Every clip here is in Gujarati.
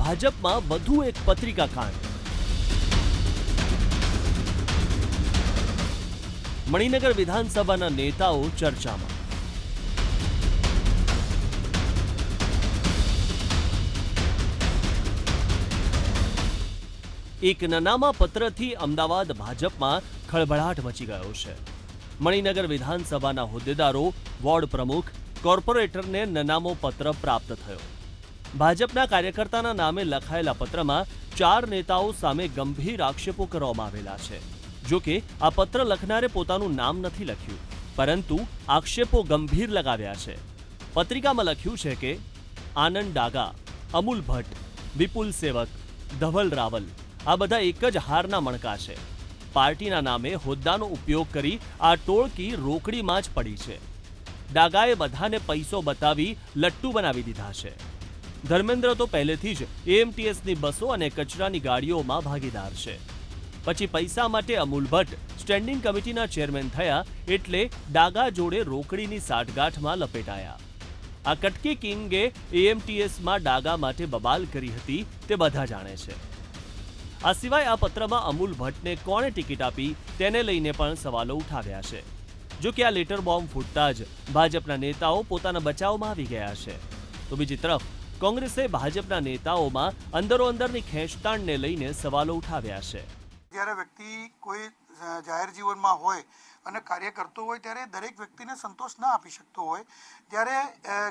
ભાજપમાં વધુ એક પત્રિકા કાંડ। મણિનગર વિધાનસભાના નેતાઓ ચર્ચામાં। એક નનામા પત્રથી અમદાવાદ ભાજપમાં ખળભળાટ મચી ગયો છે। મણિનગર વિધાનસભાના હોદ્દેદારો, વોર્ડ પ્રમુખ, કોર્પોરેટરને નનામો પત્ર પ્રાપ્ત થયો। ભાજપના કાર્યકર્તાના નામે લખાયેલા પત્રમાં 4 નેતાઓ સામે ગંભીર આક્ષેપો કરવામાં આવેલા છે। જો કે આ પત્ર લખનારે પોતાનું નામ નથી લખ્યું, પરંતુ આક્ષેપો ગંભીર લગાવ્યા છે। પત્રિકામાં લખ્યું છે કે આનંદ ડાગા, અમૂલ ભટ્ટ, વિપુલ સેવક, ધવલ રાવલ આ બધા એક જ હારના મણકા છે। પાર્ટીના નામે હોદ્દાનો ઉપયોગ કરી આ ટોળકી રોકડીમાં જ પડી છે। ડાગાએ બધાને પૈસો બતાવી લટ્ટુ બનાવી દીધા છે। ધર્મેન્દ્ર તો પહેલેથી જ એએમટીએસની બસો અને કચરાની ગાડીઓમાં ભાગીદાર છે। પછી પૈસા માટે અમૂલ ભટ્ટ સ્ટેન્ડિંગ કમિટીના ચેરમેન થયા એટલે ડાગા જોડે રોકડીની સાઠગાંઠમાં લપેટાયા। આ કટકી કિંગે એએમટીએસમાં ડાગા માટે બબાલ કરી હતી તે બધા જાણે છે। આ સિવાય આ પત્રમાં અમૂલ ભટ્ટને કોણે ટિકિટ આપી તેને લઈને પણ સવાલો ઉઠાવ્યા છે। જો કે આ લેટર બોમ્બ ફૂટતા જ ભાજપના નેતાઓ પોતાના બચાવમાં આવી ગયા છે, તો બીજી તરફ કોંગ્રેસે ભાજપના નેતાઓમાં અંદરોઅંદરની ખેંચતાણને લઈને સવાલો ઉઠાવ્યા છે। જ્યારે વ્યક્તિ કોઈ જાહેર જીવનમાં હોય અને કાર્ય કરતો હોય ત્યારે દરેક વ્યક્તિને સંતોષ ના આપી શકતો હોય, ત્યારે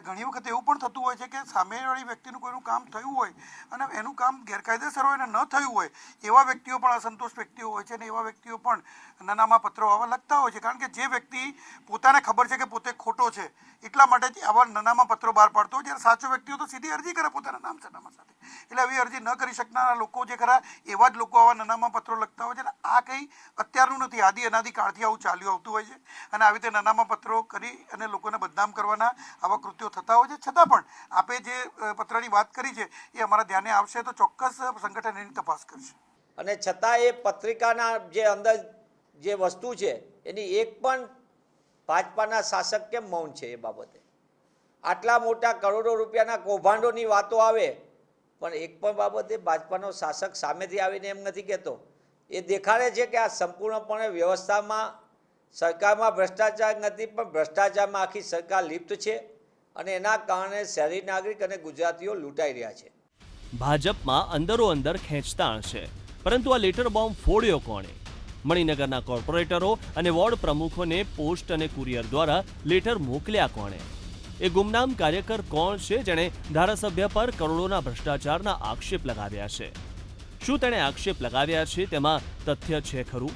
ઘણી વખત એવું પણ થતું હોય છે કે સામેવાળી વ્યક્તિનું કોઈનું કામ થયું હોય અને એનું કામ ગેરકાયદેસર હોય અને ન થયું હોય એવા વ્યક્તિઓ પણ અસંતોષ વ્યક્તિઓ હોય છે અને એવા વ્યક્તિઓ પણ નાનામાં પત્રો આવા લખતા હોય છે। કારણ કે જે વ્યક્તિ પોતાને ખબર છે કે પોતે ખોટો છે એટલા માટે જ આવા નાનામાં પત્રો બહાર પાડતો હોય, જ્યારે સાચો વ્યક્તિઓ તો સીધી અરજી કરે પોતાના નામ સરનામા સાથે। એટલે આવી અરજી ન કરી શકનારા લોકો જે ખરા એવા જ લોકો આવા નાનામાં પત્રો લખતા હોય છે। આ કંઈ અત્યારનું નથી, આદિ અનાદિ કાળથી આવું ચાલ્યું આવતું હોય છે અને આવી રીતે નાનામાં પત્રો કરી અને લોકોને બદનામ કરવાના આવા કૃત્યો થતા હોય છે। છતાં પણ આપે જે પત્રની વાત કરી છે એ અમારા ધ્યાને આવશે તો ચોક્કસ સંગઠન એની તપાસ કરશે। અને છતાં એ પત્રિકાના જે અંદર જે વસ્તુ છે એની એક પણ ભાજપાના શાસક કેમ મૌન છે એ બાબતે? આટલા મોટા કરોડો રૂપિયાના કૌભાંડોની વાતો આવે પણ એક પણ બાબતે ભાજપાનો શાસક સામેથી આવીને એમ નથી કહેતો। એ દેખાડે છે કે આ સંપૂર્ણપણે વ્યવસ્થામાં, સરકારમાં ભ્રષ્ટાચાર નથી પણ ભ્રષ્ટાચારમાં આખી સરકાર લિપ્ત છે અને એના કારણે શહેરી નાગરિક અને ગુજરાતીઓ લૂંટાઈ રહ્યા છે। ભાજપમાં અંદરોઅંદર ખેંચતાણ છે, પરંતુ આ લેટર બોમ્બ ફોડ્યો કોણે? મણિનગરના કોર્પોરેટરો અને વોર્ડ પ્રમુખોને પોસ્ટ અને કુરિયર દ્વારા લેટર મોકલ્યા કોણે? એ ગુમનામ કાર્યકર કોણ છે જેણે ધારાસભ્ય પર કરોડોના ભ્રષ્ટાચારના આક્ષેપ લગાવ્યા છે? શું તેણે આક્ષેપ લગાવ્યા છે તેમાં તથ્ય છે ખરું?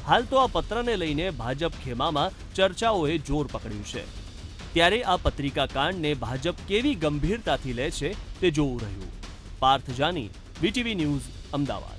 હાલ તો આ પત્રને લઈને ભાજપ ખેમામાં ચર્ચાઓએ જોર પકડ્યું છે। ત્યારે આ પત્રિકા કાંડને ભાજપ કેવી ગંભીરતાથી લે છે તે જોવું રહ્યું। Parth Jani, VTV news, Ahmedabad.